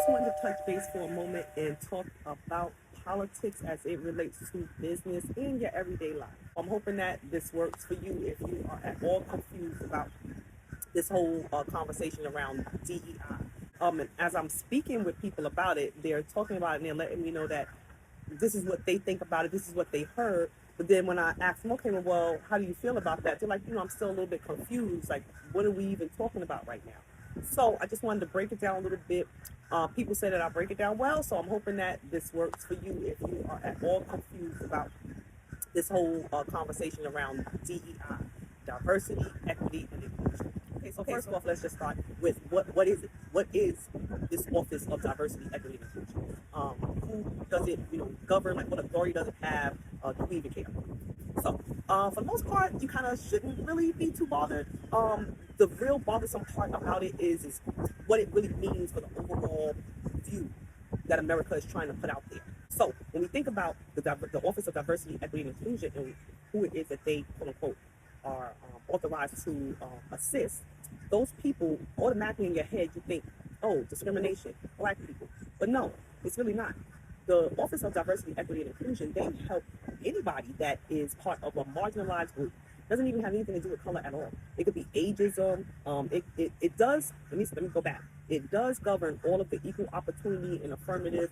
just wanted to touch base for a moment and talk about politics as it relates to business in your everyday life. I'm hoping that this works for you if you are at all confused about this whole conversation around DEI. And as I'm speaking with people about it, they're talking about it and they're letting me know that this is what they think about it, this is what they heard. But then when I ask them, okay, well, how do you feel about that? They're like, I'm still a little bit confused. Like, what are we even talking about right now? So I just wanted to break it down a little bit. People say that I break it down well, so I'm hoping that this works for you if you are at all confused about this whole conversation around DEI, diversity, equity, and inclusion. Okay, so first off, let's just start with what is it? What is this Office of Diversity, Equity, and Inclusion? Who does it, govern? Like, what authority does it have? Do we even care? So, for the most part, you kind of shouldn't really be too bothered. The real bothersome part about it is what it really means for the overall view that America is trying to put out there. So, when we think about the Office of Diversity, Equity, and Inclusion and who it is that they, quote unquote, are authorized to assist, those people, automatically in your head, you think, oh, discrimination, black people. But no, it's really not. The Office of Diversity, Equity, and Inclusion, they help anybody that is part of a marginalized group. Doesn't even have anything to do with color at all. It could be ageism. It does, let me go back. It does govern all of the equal opportunity and affirmative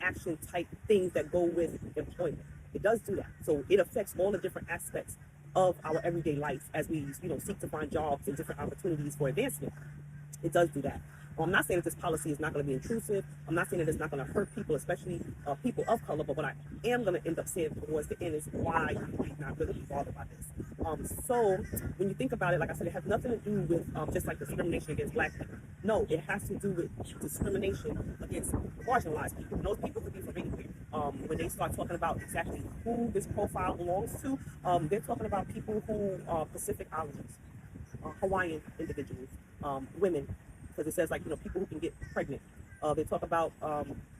action type things that go with employment. It does do that. So it affects all the different aspects of our everyday life as we, seek to find jobs and different opportunities for advancement. It does do that. I'm not saying that this policy is not going to be intrusive. I'm not saying that it's not going to hurt people, especially people of color. But what I am going to end up saying towards the end is why you not really be bothered by this. So when you think about it, like I said, it has nothing to do with just like discrimination against black people. No, it has to do with discrimination against marginalized people. And those people could be from anywhere. When they start talking about exactly who this profile belongs to, they're talking about people who are Pacific Islanders, Hawaiian individuals, women, because it says, like, people who can get pregnant. They talk about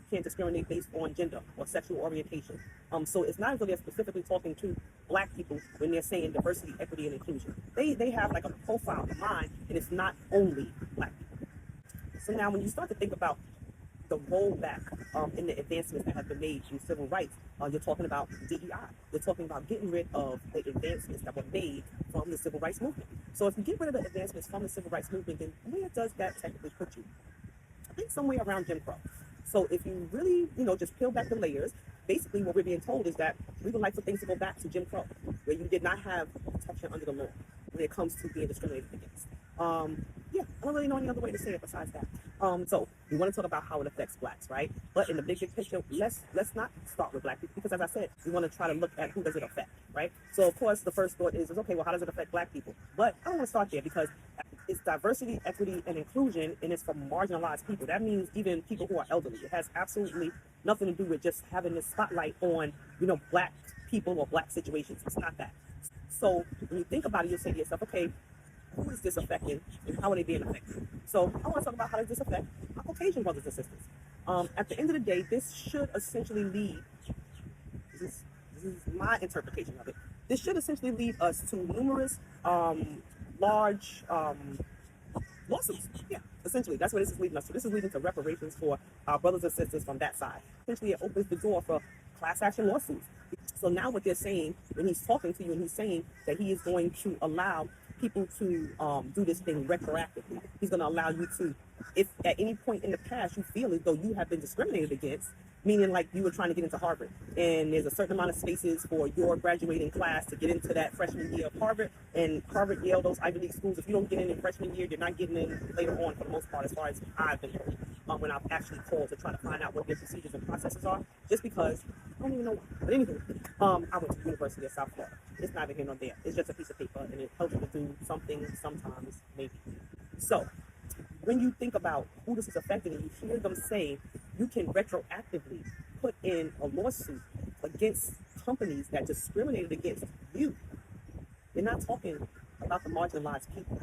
can't discriminate based on gender or sexual orientation. So it's not as though they're specifically talking to black people when they're saying diversity, equity, and inclusion. They have like a profile in mind, and it's not only black people. So now when you start to think about the rollback in the advancements that have been made in civil rights, you're talking about DEI. You're talking about getting rid of the advancements that were made from the civil rights movement. So if you get rid of the advancements from the civil rights movement, then where does that technically put you? I think somewhere around Jim Crow. So if you really, just peel back the layers, basically what we're being told is that we would like for things to go back to Jim Crow, where you did not have protection under the law when it comes to being discriminated against. I don't really know any other way to say it besides that. So we want to talk about how it affects blacks, right? But in the big picture, let's not start with black people, because as I said, we want to try to look at who does it affect, right? So of course the first thought is okay, well, how does it affect black people? But I don't want to start there, because it's diversity, equity, and inclusion, and it's for marginalized people. That means even people who are elderly. It has absolutely nothing to do with just having this spotlight on, black people or black situations. It's not that. So when you think about it, you'll say to yourself, okay, who is this affecting and how are they being affected? So I want to talk about how does this affect our Caucasian brothers and sisters. At the end of the day, this should essentially lead, this is my interpretation of it, this should essentially lead us to numerous large lawsuits. Yeah, essentially, that's what this is leading us to. This is leading to reparations for our brothers and sisters from that side. Essentially, it opens the door for class action lawsuits. So now what they're saying, when he's talking to you and he's saying that he is going to allow people to do this thing retroactively. He's going to allow you to, if at any point in the past you feel as though you have been discriminated against, meaning like you were trying to get into Harvard and there's a certain amount of spaces for your graduating class to get into that freshman year of Harvard, and Harvard, Yale, those Ivy League schools, if you don't get in freshman year, you're not getting in later on for the most part, as far as I've been told, when I've actually called to try to find out what their procedures and processes are, just because I don't even know why. But anywho, I went to the University of South Florida. It's neither here nor there. It's just a piece of paper, and it helps you to do something sometimes, maybe. So when you think about who this is affecting, and you hear them say you can retroactively put in a lawsuit against companies that discriminated against you, they're not talking about the marginalized people.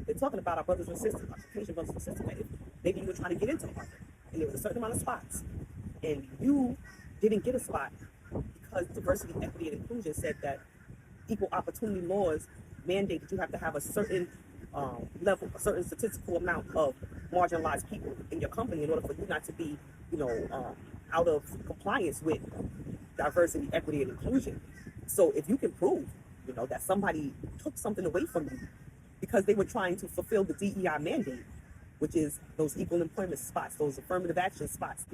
They're talking about our brothers and sisters, our Caucasian brothers and sisters. That maybe you were trying to get into Harvard, and there was a certain amount of spots, and you didn't get a spot because diversity, equity, and inclusion said that equal opportunity laws mandate that you have to have a certain level, a certain statistical amount of marginalized people in your company in order for you not to be, out of compliance with diversity, equity, and inclusion. So if you can prove, that somebody took something away from you because they were trying to fulfill the DEI mandate, which is those equal employment spots, those affirmative action spots,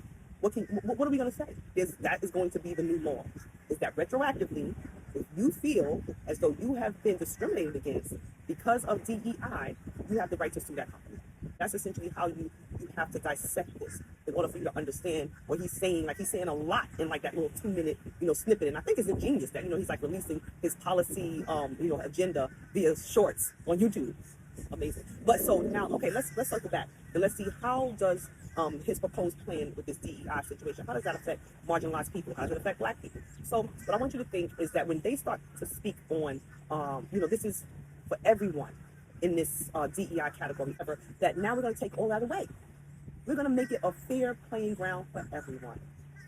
what are we going to say? That is going to be the new law. Is that retroactively, if you feel as though you have been discriminated against because of DEI, you have the right to sue that company. That's essentially how you have to dissect this in order for you to understand what he's saying. Like, he's saying a lot in like that little 2-minute, snippet. And I think it's ingenious that, he's like releasing his policy, agenda via shorts on YouTube. Amazing. But so now, okay, let's circle back and let's see, how does his proposed plan with this DEI situation, how does that affect marginalized people? How does it affect Black people? So what I want you to think is that when they start to speak on, this is for everyone in this DEI category, that now we're going to take all that away. We're going to make it a fair playing ground for everyone.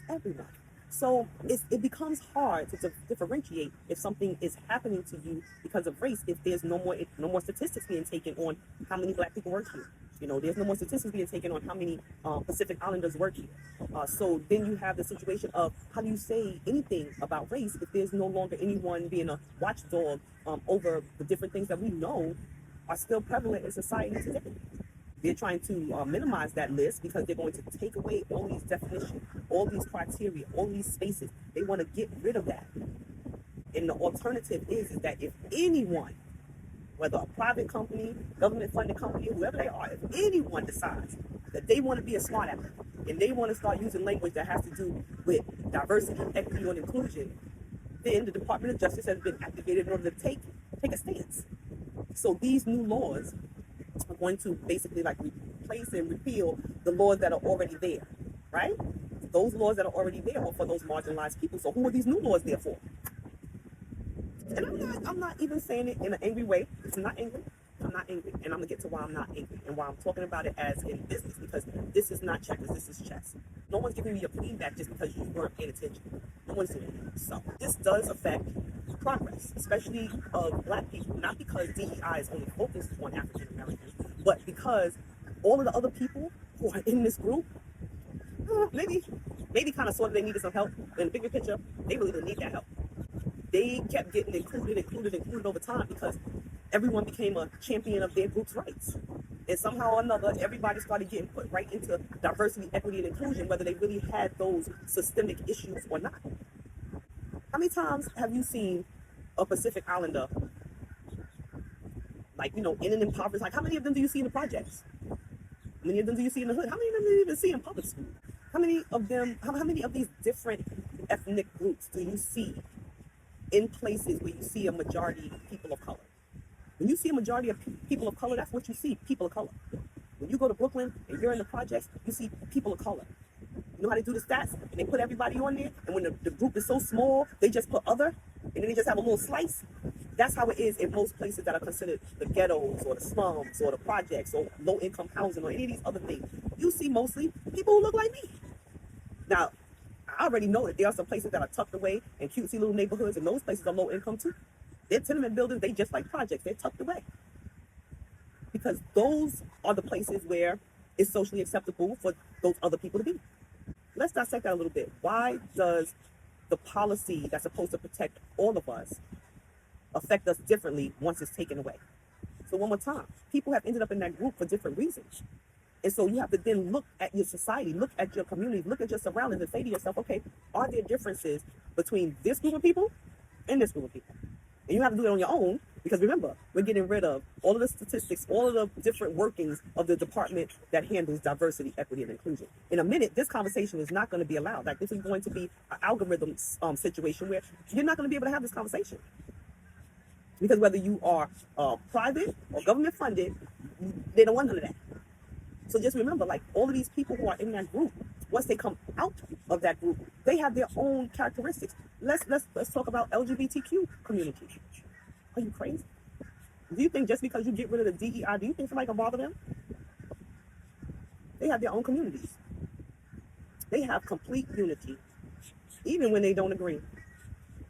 Everyone. So it becomes hard to differentiate if something is happening to you because of race, if there's no more statistics being taken on how many Black people work here. There's no more statistics being taken on how many Pacific Islanders work here. So then you have the situation of, how do you say anything about race if there's no longer anyone being a watchdog over the different things that we know are still prevalent in society today? They're trying to minimize that list because they're going to take away all these definitions, all these criteria, all these spaces. They want to get rid of that. And the alternative is that if anyone, whether a private company, government-funded company, whoever they are, if anyone decides that they want to be a smart aleck and they want to start using language that has to do with diversity, equity, and inclusion, then the Department of Justice has been activated in order to take a stance. So these new laws are going to basically like replace and repeal the laws that are already there, right? Those laws that are already there are for those marginalized people. So who are these new laws there for? And I'm not even saying it in an angry way. I'm not angry. And I'm going to get to why I'm not angry and why I'm talking about it as in business, because this is not checkers, this is chess. No one's giving me your feedback just because you weren't paying attention. No one's doing it. So this does affect progress, especially of Black people, not because DEI is only focused on African Americans, but because all of the other people who are in this group, maybe kind of sort of they needed some help. In the bigger picture, they really didn't need that help. They kept getting included over time because everyone became a champion of their group's rights. And somehow or another, everybody started getting put right into diversity, equity, and inclusion, whether they really had those systemic issues or not. How many times have you seen a Pacific Islander, like, in an impoverished, like, how many of them do you see in the projects? How many of them do you see in the hood? How many of them do you even see in public school? How many of these different ethnic groups do you see in places where you see a majority of people of color? When you see a majority of people of color, that's what you see, people of color. When you go to Brooklyn and you're in the projects, you see people of color. You know how they do the stats? And they put everybody on there, and when the group is so small, they just put other, and then they just have a little slice. That's how it is in most places that are considered the ghettos or the slums or the projects or low-income housing or any of these other things. You see mostly people who look like me. Now, I already know that there are some places that are tucked away in cutesy little neighborhoods, and those places are low income too. They're tenement buildings, they just like projects, they're tucked away. Because those are the places where it's socially acceptable for those other people to be. Let's dissect that a little bit. Why does the policy that's supposed to protect all of us affect us differently once it's taken away? So one more time, people have ended up in that group for different reasons. And so you have to then look at your society, look at your community, look at your surroundings and say to yourself, okay, are there differences between this group of people and this group of people? And you have to do it on your own, because remember, we're getting rid of all of the statistics, all of the different workings of the department that handles diversity, equity, and inclusion. In a minute, this conversation is not going to be allowed. Like, this is going to be an algorithm situation where you're not going to be able to have this conversation. Because whether you are private or government funded, they don't want none of that. So just remember, like, all of these people who are in that group, once they come out of that group, they have their own characteristics. Let's talk about LGBTQ community. Are you crazy? Do you think just because you get rid of the DEI, do you think somebody can bother them? They have their own communities. They have complete unity. Even when they don't agree,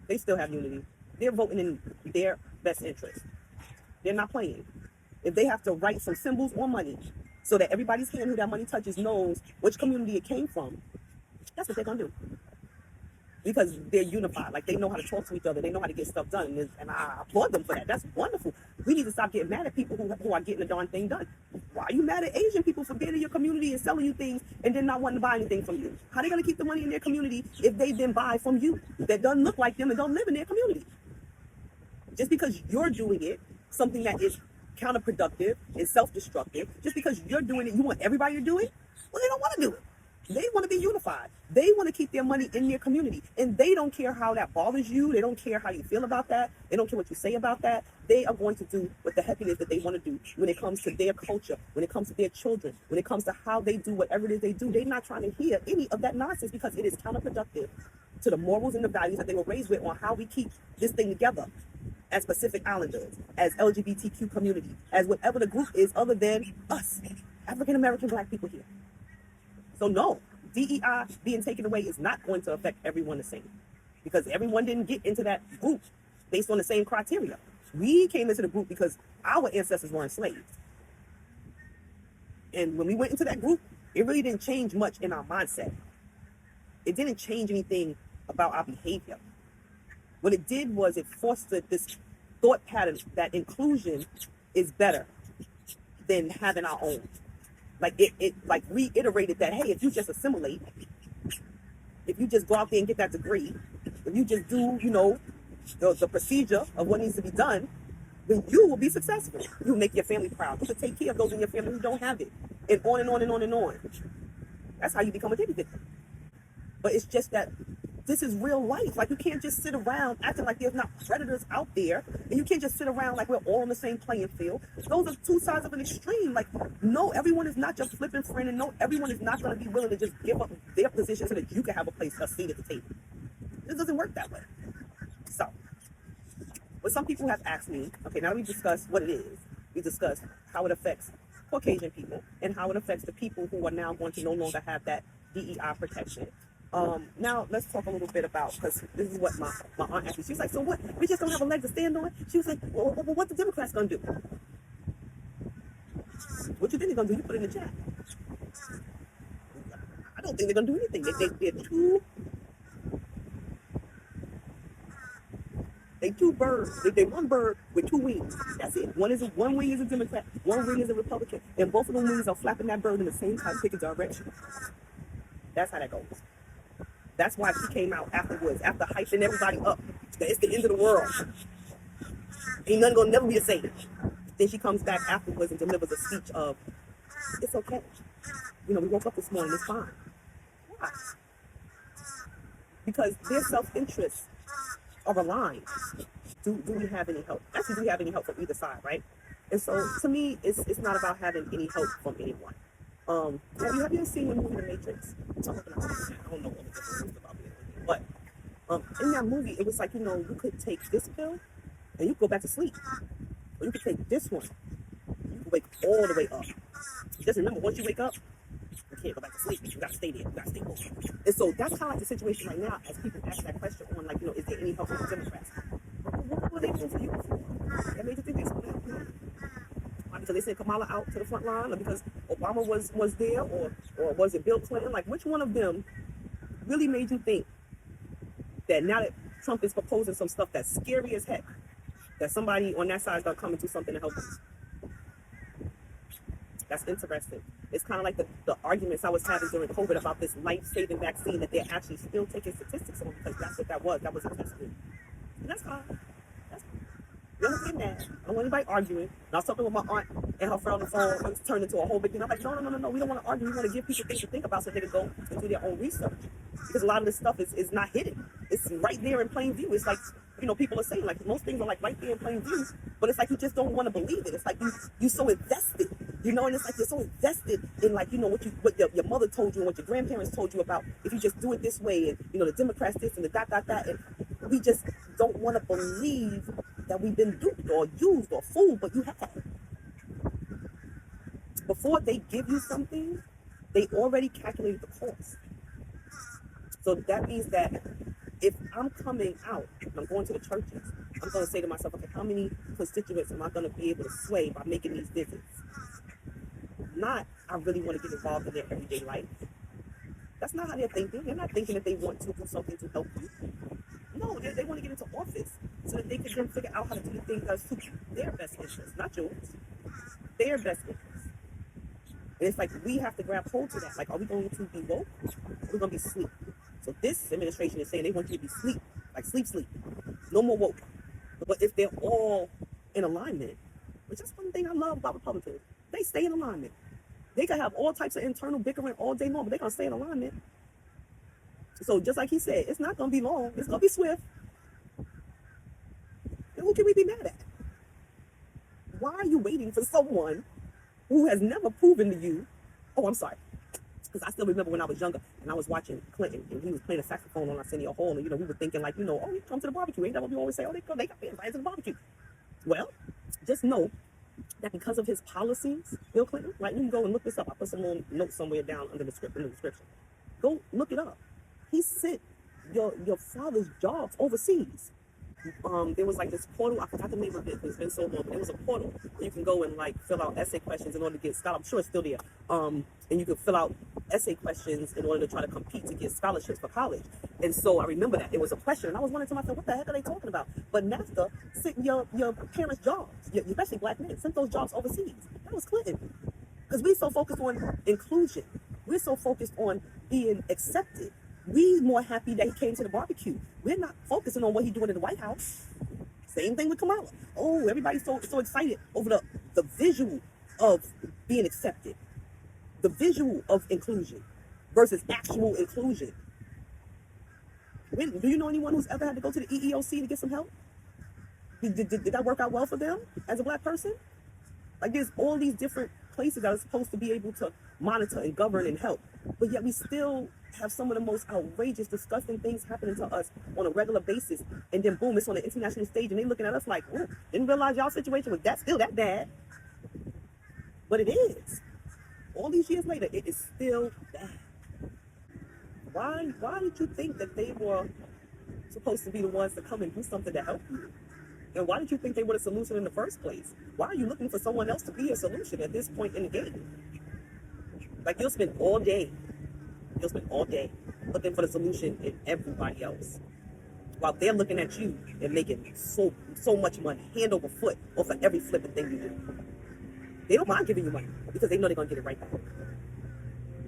they still have unity. They're voting in their best interest. They're not playing. if they have to write some symbols on money so that everybody's hand who that money touches knows which community it came from, that's what they're going to do. Because they're unified. Like, they know how to talk to each other. They know how to get stuff done. And I applaud them for that. That's wonderful. We need to stop getting mad at people who are getting the darn thing done. Why are you mad at Asian people for being in your community and selling you things and then not wanting to buy anything from you? How are they going to keep the money in their community if they then buy from you that doesn't look like them and don't live in their community? Just because you're doing it, something that is counterproductive and self-destructive, just because you're doing it, you want everybody to do it? Well, they don't want to do it. They want to be unified. They want to keep their money in their community. And they don't care how that bothers you. They don't care how you feel about that. They don't care what you say about that. They are going to do what the heck it is that they want to do when it comes to their culture, when it comes to their children, when it comes to how they do whatever it is they do. They're not trying to hear any of that nonsense because it is counterproductive to the morals and the values that they were raised with on how we keep this thing together as Pacific Islanders, as LGBTQ community, as whatever the group is other than us, African-American Black people here. So no, DEI being taken away is not going to affect everyone the same, because everyone didn't get into that group based on the same criteria. We came into the group because our ancestors were enslaved. And when we went into that group, it really didn't change much in our mindset. It didn't change anything about our behavior. What it did was it fostered this thought pattern that inclusion is better than having our own. Like it like reiterated that, hey, if you just assimilate, if you just go out there and get that degree, if you just do, the procedure of what needs to be done, then you will be successful. You'll make your family proud. You can take care of those in your family who don't have it. And on and on and on and on. That's how you become a dating victim. But it's just that this is real life. Like, you can't just sit around acting like there's not predators out there. And you can't just sit around like we're all on the same playing field. Those are two sides of an extreme. Like, no, everyone is not just flipping friend, and no, everyone is not going to be willing to just give up their position so that you can have a seat at the table. This doesn't work that way. So, what some people have asked me, okay, now we discussed what it is. We discussed how it affects Caucasian people and how it affects the people who are now going to no longer have that DEI protection. Now let's talk a little bit about, because this is what my aunt asked me. She was like, so what? We just don't have a leg to stand on? She was like, well, what the Democrats gonna do? What you think they're gonna do? You put it in the chat. I don't think they're gonna do anything. They two birds. They one bird with two wings. That's it. One wing is a Democrat, one wing is a Republican, and both of them wings are flapping that bird in the same picket direction. That's how that goes. That's why she came out afterwards, after hyping everybody up, that it's the end of the world. Ain't nothing gonna never be the same. Then she comes back afterwards and delivers a speech of, it's okay. We woke up this morning, it's fine. Why? Because their self-interests are aligned. Do we have any help? Actually, do we have any help from either side, right? And so, to me, it's not about having any help from anyone. Have you seen the movie The Matrix? I don't know all the different about it, but in that movie, it was like, you could take this pill and you could go back to sleep, or you could take this one, you could wake all the way up. Just remember, once you wake up, you can't go back to sleep. You gotta stay there. You gotta stay woke. And so that's kind of like the situation right now, as people ask that question on, like, is there any help from the Democrats? What were they doing for you before? That made you think they were help you? Because they sent Kamala out to the front line, or because Obama was there, or was it Bill Clinton? Like, which one of them really made you think that now that Trump is proposing some stuff that's scary as heck, that somebody on that side is going to come and do something to help us? That's interesting. It's kind of like the arguments I was having during COVID about this life-saving vaccine that they're actually still taking statistics on, because that's what that was. That was a testing. And that's fine. You don't get mad. I don't want anybody arguing. And I was talking with my aunt and her friend on the phone, and it turned into a whole big thing. I'm like, no, we don't want to argue. We want to give people things to think about so they can go and do their own research. Because a lot of this stuff is not hidden. It's right there in plain view. It's like, people are saying, like, most things are like right there in plain view, but it's like you just don't want to believe it. It's like you're so invested, and it's like you're so invested in, like, what your mother told you and what your grandparents told you about, if you just do it this way, and the Democrats this and the that, and we just don't want to believe that we've been duped or used or fooled, but you have. Before they give you something, they already calculated the cost. So that means that if I'm coming out, I'm going to the churches, I'm going to say to myself, okay, how many constituents am I going to be able to sway by making these visits? Not, I really want to get involved in their everyday life. That's not how they're thinking. They're not thinking that they want to do something to help you. No, they want to get into office so that they can then figure out how to do the things that suit their best interest, not yours. Their best interest. And it's like we have to grab hold to that. Like, are we going to be woke? Or are we going to be sleep? So this administration is saying they want you to be sleep. Like sleep. No more woke. But if they're all in alignment, which is one thing I love about Republicans, they stay in alignment. They can have all types of internal bickering all day long, but they're going to stay in alignment. So just like he said, it's not going to be long. It's going to be swift. And who can we be mad at? Why are you waiting for someone who has never proven to you? Oh, I'm sorry. Because I still remember when I was younger and I was watching Clinton and he was playing a saxophone on Arsenio Hall, and we were thinking like, oh, he come to the barbecue. Ain't that what we always say? Oh, they got invited to the barbecue. Well, just know that because of his policies, Bill Clinton, right? You can go and look this up. I put some little notes somewhere down under the script in the description. Go look it up. He sent your father's jobs overseas. There was like this portal, I forgot the name of it, it's been so long, but it was a portal where you can go and like fill out essay questions in order to get scholarship. I'm sure it's still there. And you can fill out essay questions in order to try to compete to get scholarships for college. And so I remember that. It was a question, and I was wondering to myself, what the heck are they talking about? But NAFTA sent your parents' jobs, especially black men, sent those jobs overseas. That was Clinton. Because we're so focused on inclusion. We're so focused on being accepted. We more happy that he came to the barbecue. We're not focusing on what he's doing in the White House. Same thing with Kamala. Oh, everybody's so excited over the visual of being accepted, the visual of inclusion versus actual inclusion. Do you know anyone who's ever had to go to the EEOC to get some help? Did that work out well for them as a black person? Like, there's all these different places that are supposed to be able to monitor and govern and help, but yet we still have some of the most outrageous, disgusting things happening to us on a regular basis, and then boom, it's on the international stage, and they looking at us like, didn't realize y'all situation was still that bad. But it is. All these years later, it is still bad. Why did you think that they were supposed to be the ones to come and do something to help you? And why did you think they were the solution in the first place? Why are you looking for someone else to be a solution at this point in the game? Like, you'll spend all day looking for the solution in everybody else, while they're looking at you and making so much money, hand over foot, off of every flipping thing you do. They don't mind giving you money because they know they're going to get it right back.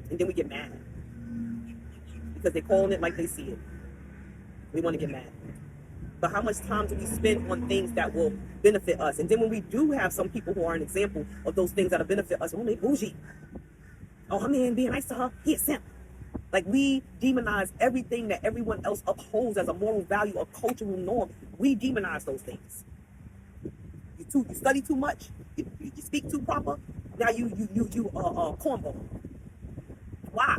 And then we get mad because they're calling it like they see it. We want to get mad. But how much time do we spend on things that will benefit us? And then when we do have some people who are an example of those things that benefit us, they bougie. Oh, her man being nice to her, he a simp. Like, we demonize everything that everyone else upholds as a moral value, a cultural norm. We demonize those things. You study too much. You speak too proper. Now you cornball. Why?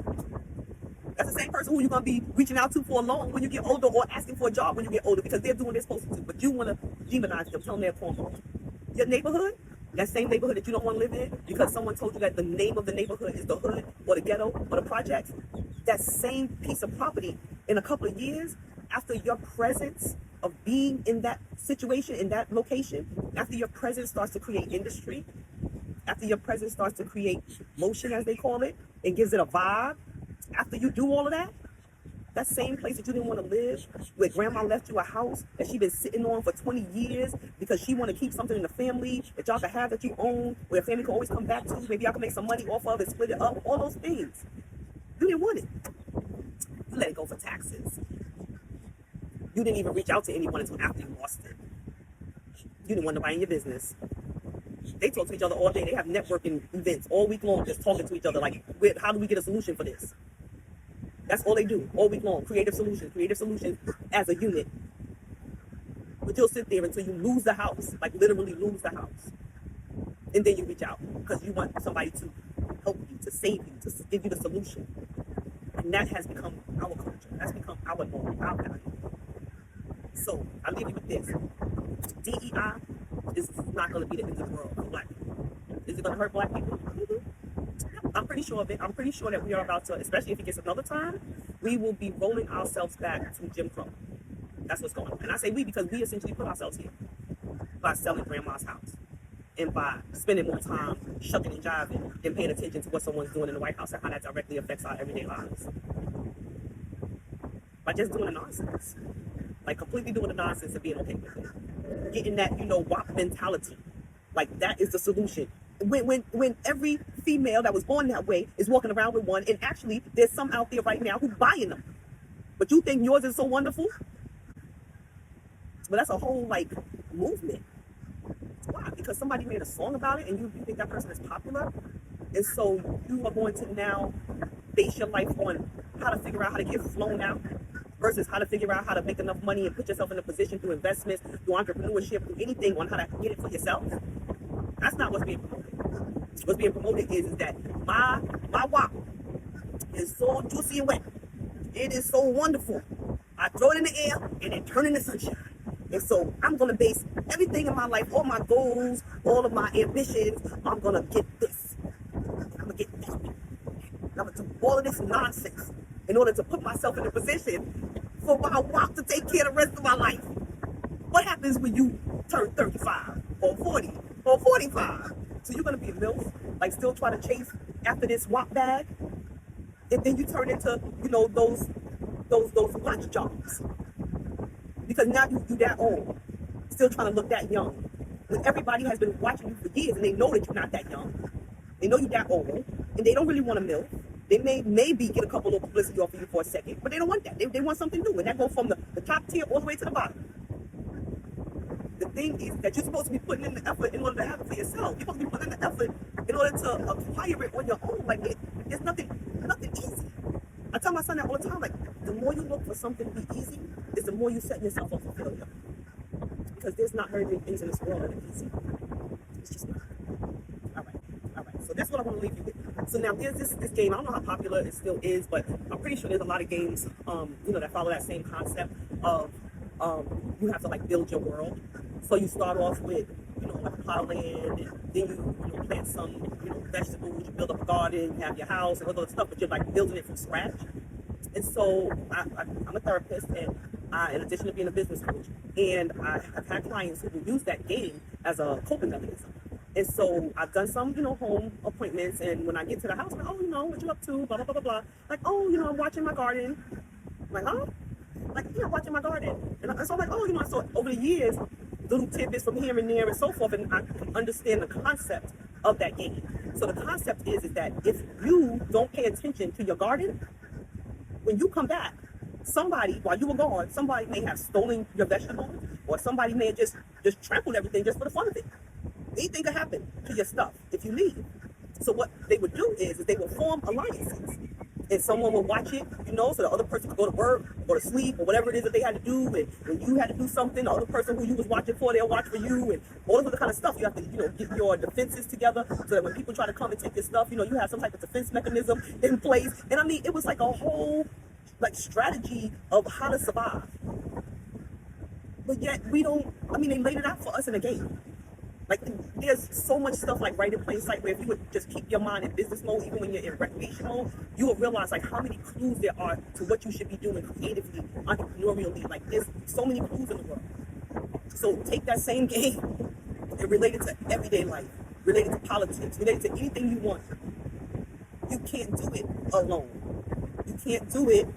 That's the same person who you're gonna be reaching out to for a loan when you get older, or asking for a job when you get older, because they're doing what they're supposed to do. But you want to demonize them, tell them they're cornball. Your neighborhood, that same neighborhood that you don't want to live in, because someone told you that the name of the neighborhood is the hood or the ghetto or the projects. That same piece of property, in a couple of years, after your presence of being in that situation, in that location, after your presence starts to create industry, after your presence starts to create motion, as they call it, and gives it a vibe, after you do all of that, that same place that you didn't want to live, where grandma left you a house that she been sitting on for 20 years because she want to keep something in the family that y'all can have, that you own, where your family can always come back to, maybe y'all can make some money off of it, split it up, all those things. You didn't want it. You let it go for taxes. You didn't even reach out to anyone until after you lost it. You didn't want nobody in your business. They talk to each other all day. They have networking events all week long, just talking to each other like, how do we get a solution for this? That's all they do all week long. Creative solutions as a unit. But you'll sit there until you lose the house, like literally lose the house. And then you reach out because you want somebody to help you, to save you, to give you the solution. And that has become our culture. That's become our norm, our value. So I'll leave you with this. DEI is not going to be the end of the world for black people. Is it going to hurt black people? Mm-hmm. I'm pretty sure of it. I'm pretty sure that we are about to, especially if it gets another time, we will be rolling ourselves back to Jim Crow. That's what's going on. And I say we because we essentially put ourselves here by selling grandma's house and by spending more time shucking and jiving and paying attention to what someone's doing in the White House and how that directly affects our everyday lives. By just doing the nonsense. Like completely doing the nonsense and being okay with it. Getting that, WAP mentality. Like that is the solution. When every female that was born that way is walking around with one, and actually there's some out there right now who's buying them. But you think yours is so wonderful? But that's a whole movement. Why? Because somebody made a song about it and you think that person is popular. And so you are going to now base your life on how to figure out how to get flown out versus how to figure out how to make enough money and put yourself in a position through investments, through entrepreneurship, through anything on how to get it for yourself. That's not what's being promoted. What's being promoted is that my WAP is so juicy and wet. It is so wonderful. I throw it in the air and then turn into sunshine. And so I'm going to base everything in my life, all my goals, all of my ambitions, I'm going to get this. I'm going to get that. I'm going to do all of this nonsense in order to put myself in a position for my WAP to take care of the rest of my life. What happens when you turn 35 or 40 or 45? So you're going to be a MILF, still trying to chase after this WAP bag? And then you turn into, those watch jobs. Because now you're that old, still trying to look that young. When everybody has been watching you for years and they know that you're not that young. They know you're that old, and they don't really want to milk. They may maybe get a couple of publicity off of you for a second, but they don't want that. They want something new, and that goes from the top tier all the way to the bottom. The thing is that you're supposed to be putting in the effort in order to have it for yourself. You're supposed to be putting in the effort in order to acquire it on your own. There's nothing easy. I tell my son that all the time. The more you look for something to be easy, is the more you set yourself up for failure. Because there's not very many things in this world that are easy. It's just not. All right. So that's what I want to leave you with. So now there's this game. I don't know how popular it still is, but I'm pretty sure there's a lot of games, that follow that same concept of you have to build your world. So you start off with, a plot of land, and then you plant some, vegetables, you build up a garden, you have your house and all that stuff, but you're building it from scratch. And so I'm a therapist, and in addition to being a business coach, and I have had clients who use that game as a coping mechanism. And so I've done some, home appointments, and when I get to the house, I'm what you up to, blah, blah, blah, blah, blah. I'm watching my garden. I'm like, huh? I'm watching my garden. And so I'm so over the years, little tidbits from here and there and so forth, and I can understand the concept of that game. So the concept is that if you don't pay attention to your garden, when you come back, while you were gone, somebody may have stolen your vegetables, or somebody may have just trampled everything just for the fun of it. Anything could happen to your stuff if you leave. So what they would do is they will form alliances. And someone will watch it, so the other person could go to work, go to sleep, or whatever it is that they had to do. And when you had to do something, the other person who you was watching for, they'll watch for you, and all of the kind of stuff. You have to, get your defenses together so that when people try to come and take your stuff, you have some type of defense mechanism in place. And it was a whole strategy of how to survive. But yet we don't. They laid it out for us in a game. There's so much stuff right in plain sight where if you would just keep your mind in business mode, even when you're in recreation mode, you will realize how many clues there are to what you should be doing creatively, entrepreneurially. There's so many clues in the world. So take that same game and relate it to everyday life, relate it to politics, relate it to anything you want. You can't do it alone. You can't do it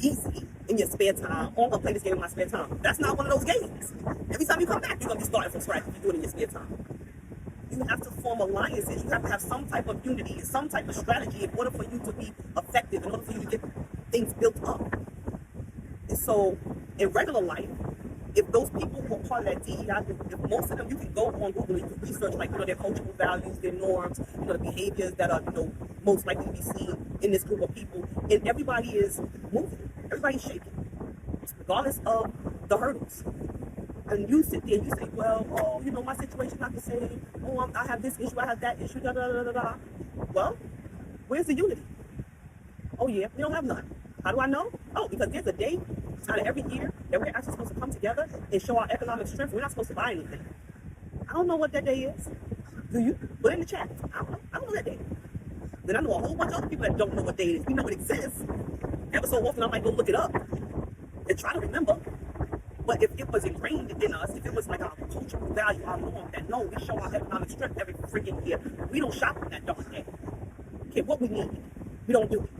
easy in your spare time. Oh, I'm gonna play this game in my spare time. That's not one of those games. Every time you come back, you're gonna be starting from scratch if you do it in your spare time. You have to form alliances. You have to have some type of unity and some type of strategy in order for you to be effective, in order for you to get things built up. And so, in regular life, if those people who are part of that DEI, if most of them, you can go on Google and you can research their cultural values, their norms, the behaviors that are most likely to be seen in this group of people, and everybody is moving, everybody's shaking, regardless of the hurdles. And you sit there and you say, well, my situation's not the same. Oh, I have this issue, I have that issue, da da da da da. Well, where's the unity? Oh yeah, we don't have none. How do I know? Oh, because there's a day out of every year that we're actually supposed to come together and show our economic strength. We're not supposed to buy anything. I don't know what that day is. Do you? Put it in the chat. I don't know that day. Then I know a whole bunch of other people that don't know what day it is. We know it exists. Ever so often I might go look it up and try to remember. But if it was ingrained in us, if it was like our cultural value, our norm, that no, we show our economic strength every freaking year. We don't shop on that darn day. Okay, what we need, we don't do it.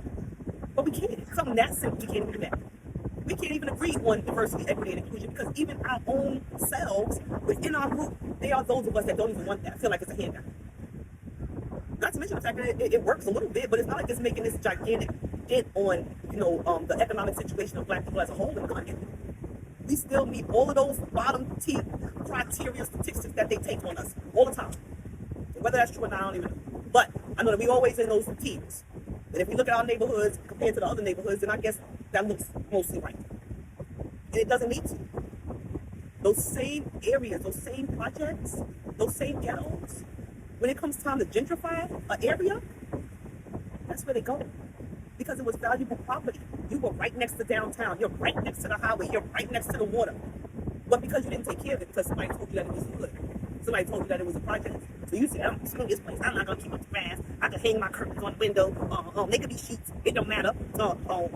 But we can't. Something that simple, we can't even do that. We can't even agree on diversity, equity, and inclusion because even our own selves within our group, they are those of us that don't even want that. Feel like it's a handout. Not to mention the fact that it works a little bit, but it's not like it's making this gigantic dent on, the economic situation of Black people as a whole in the country. We still meet all of those bottom tier criteria statistics that they take on us all the time. And whether that's true or not, I don't even know. But I know that we always in those tiers. And if we look at our neighborhoods compared to the other neighborhoods, then I guess that looks mostly right. And it doesn't need to. Those same areas, those same projects, those same ghettos, when it comes time to gentrify an area, that's where they go. Because it was valuable property. You were right next to downtown. You're right next to the highway. You're right next to the water. But because you didn't take care of it, because somebody told you that it was good. Somebody told you that it was a project. So you said, I'm screwing this place. I'm not going to keep up the grass. I can hang my curtains on the window. They could be sheets. It don't matter.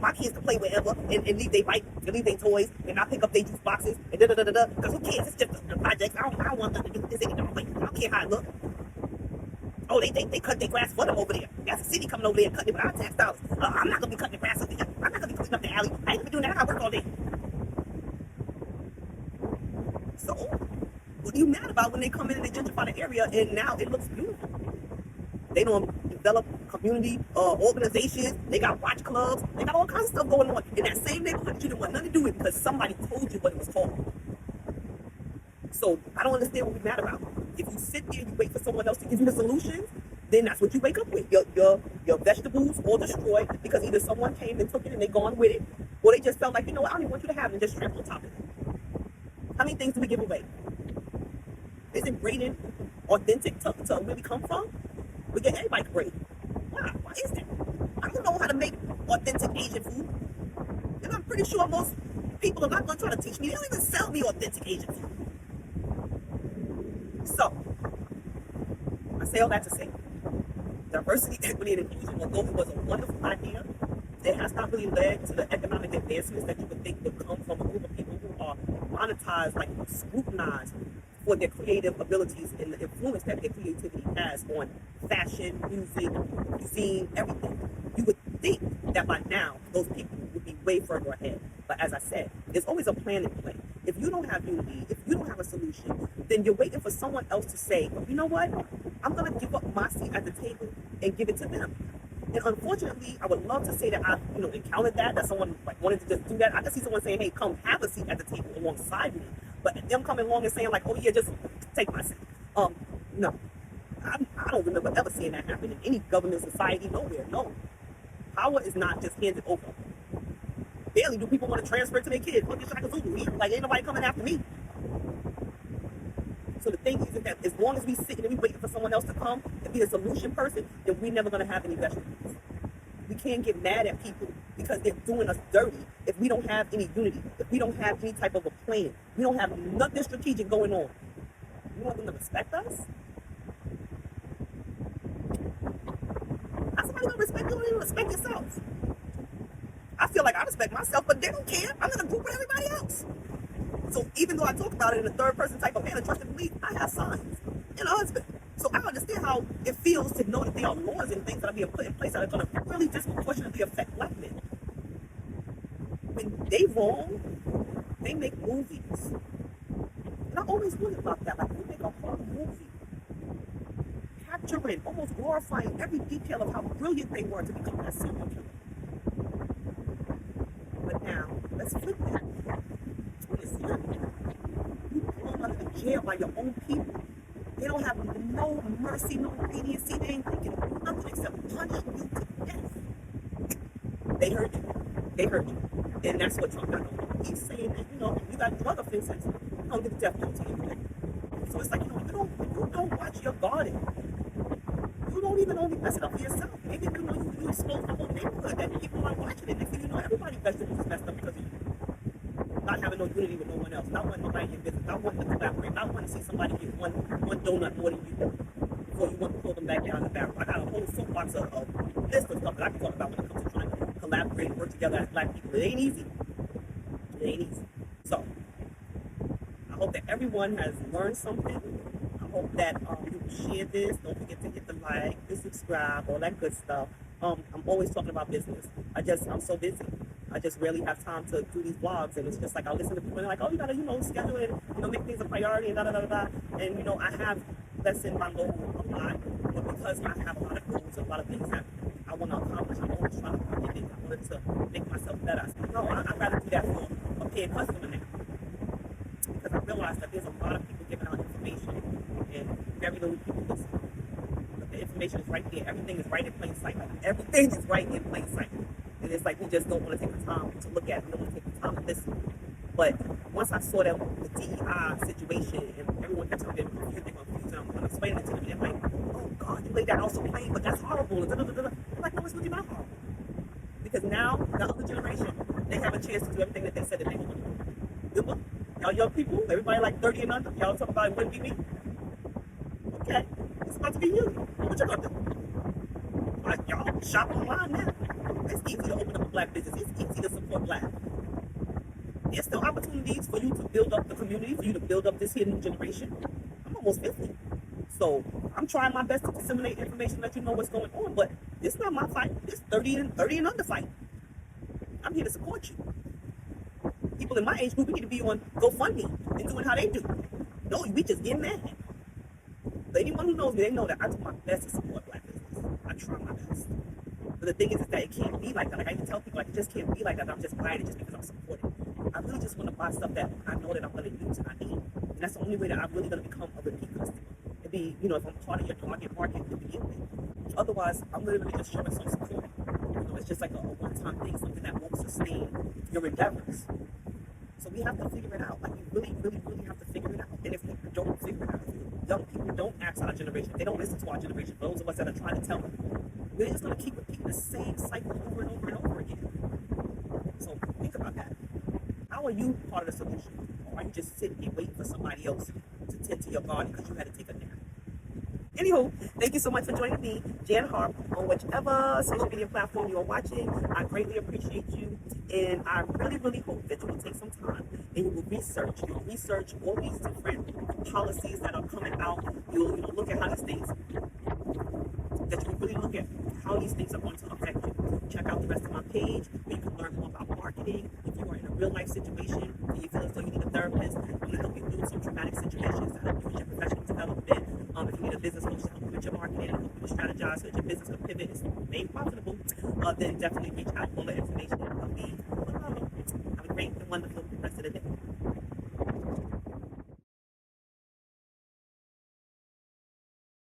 My kids can play wherever and leave their bike and leave their toys and not pick up their juice boxes and da-da-da-da-da. Because who cares? It's just a project. I don't want nothing to do with this any darn way. I don't care how it looks. Oh, they cut their grass for them over there. That's the city coming over there and cutting it with our tax dollars. I'm not going to be cutting the grass over here. I'm not going to be cleaning up the alley. I ain't going to be doing that. I work all day. So, what are you mad about when they come in and they gentrify the area and now it looks beautiful? They don't develop community organizations. They got watch clubs. They got all kinds of stuff going on in that same neighborhood that you didn't want nothing to do with because somebody told you what it was called. So I don't understand what we're mad about. If you sit there and you wait for someone else to give you the solutions, then that's what you wake up with. Your vegetables all destroyed because either someone came and took it and they gone with it, or they just felt like, I don't even want you to have it and just trample on top of it. How many things do we give away? Isn't grading authentic to where we come from? We get everybody graded. Why? Why is that? I don't know how to make authentic Asian food. And I'm pretty sure most people are not going to try to teach me. They don't even sell me authentic Asian food. So, I say all that to say, diversity, equity, and inclusion, although it was a wonderful idea, it has not really led to the economic advancements that you would think would come from a group of people who are monetized, like scrutinized for their creative abilities and the influence that their creativity has on fashion, music, cuisine, everything. You would think that by now, those people would be way further ahead. But as I said, there's always a plan in play. If you don't have unity, if you don't have a solution, then you're waiting for someone else to say, you know what, I'm going to give up my seat at the table and give it to them. And unfortunately, I would love to say that I've encountered that someone wanted to just do that. I can see someone saying, hey, come have a seat at the table alongside me. But them coming along and saying like, oh yeah, just take my seat. No. I don't remember ever seeing that happen in any government society, nowhere, no. Power is not just handed over. Barely do people want to transfer it to their kids. Look at Shaka Zulu. Like, ain't nobody coming after me. So the thing is that as long as we sit and we waiting for someone else to come and be a solution person, then we're never going to have any vegetables. We can't get mad at people because they're doing us dirty if we don't have any unity, if we don't have any type of a plan. We don't have nothing strategic going on. You want them to respect us? How's somebody going to respect you? You don't even respect yourself. I feel like I respect myself, but they don't care. I'm in a group with everybody else. So even though I talk about it in a third person type of manner, trust and believe, I have sons and a husband. So I understand how it feels to know that there are laws and things that are being put in place that are going to really disproportionately affect black men. When they wrong, they make movies. And I always wonder about that. Like, we make a horror movie, capturing, almost glorifying every detail of how brilliant they were to become that serial killer. But now, let's flip that. When it's you thrown under the jail by your own people. They don't have no mercy, no leniency. They ain't thinking of nothing except punishing you to death. They hurt you. They hurt you. And that's what Trump got on. He's saying that, you got drug offenses, you don't get the death penalty anyway. So it's like, you don't watch your garden. You don't even only mess it up for yourself. Maybe you expose the whole neighborhood that people aren't watching it. Next thing you know, everybody's vegetables is messed up because of you. Not having no unity with no one else. Not wanting nobody in your business. Not wanting to collaborate. Not wanting to see somebody get one donut more than you do before you want to pull them back down the barrel. I got a whole soapbox of list of stuff that I can talk about when it comes to trying to collaborate and work together as black people. It ain't easy. It ain't easy. So, I hope that everyone has learned something. I hope that you share this. Don't forget to hit the like, the subscribe, all that good stuff. I'm always talking about business. I'm so busy. I just rarely have time to do these vlogs, and it's just like I listen to people and they're like, oh, you gotta, schedule it, make things a priority and da da da da. And I have lessened my load a lot, but because I have a lot of goals and a lot of things that I want to accomplish, I'm always trying to find things. I wanted to make myself better. So, no, I'd rather do that for a paid customer now, because I realize that there's a lot of people giving out information and very little people listen. But the information is right there. Everything is right in plain sight. Like, everything is right in plain sight. And it's like we just don't want to take the time to look at it. We don't want to take the time to listen. But once I saw that the DEI situation and everyone kept telling me they're confused, and I'm explaining it to them, and they're like, oh God, you laid that out so plain, but that's horrible. I'm like, no, it's really not horrible. Because now, the other generation, they have a chance to do everything that they said that they would do. Remember? Y'all young people, everybody like 30 and under, y'all talk about it wouldn't be me. Okay, it's about to be you. What you gonna do? Like, y'all shop online now. It's easy to open up a black business. It's easy to support black. There's still opportunities for you to build up the community, for you to build up this here new generation. I'm almost 50. So I'm trying my best to disseminate information, let you know what's going on. But it's not my fight. It's 30 and under fight. I'm here to support you. People in my age group, we need to be on GoFundMe and doing how they do. No, we just get mad. But anyone who knows me, they know that I do my best to support black business. I try my best. But the thing is that it can't be like that. Like I even tell people, like, it just can't be like that. I'm just buying it just because I'm supporting. I really just want to buy stuff that I know that I'm going to use and I need. And that's the only way that I'm really going to become a repeat customer. It'd be, if I'm part of your target market to begin with. Otherwise, I'm literally just showing some support. It's just like a one-time thing, something that won't sustain your endeavors. So we have to figure it out. Like, we really, really, really have to figure it out. And if we don't figure it out, if young people don't ask our generation, if they don't listen to our generation, those of us that are trying to tell them, we're just going to keep repeating the same cycle over and over and over again. So think about that. How are you part of the solution? Or are you just sitting here waiting for somebody else to tend to your garden because you had to take a nap? Anywho, thank you so much for joining me, Jan Harp, on whichever social media platform you are watching. I greatly appreciate you, and I really, really hope that you will take some time and you will research. You'll research all these different policies that are coming out. You'll look at how these things, that you will really look at how these things are going to affect you. Check out the rest of my page where you can learn more about marketing. If you are in a real life situation and you feel as though you need a therapist, I'm going to help you through some traumatic situations to help you with your professional development. If you need a business coach to help you with your marketing and help you to strategize so that your business can pivot and remain profitable, then definitely reach out. All the information will be below. Have a great and wonderful rest of the day.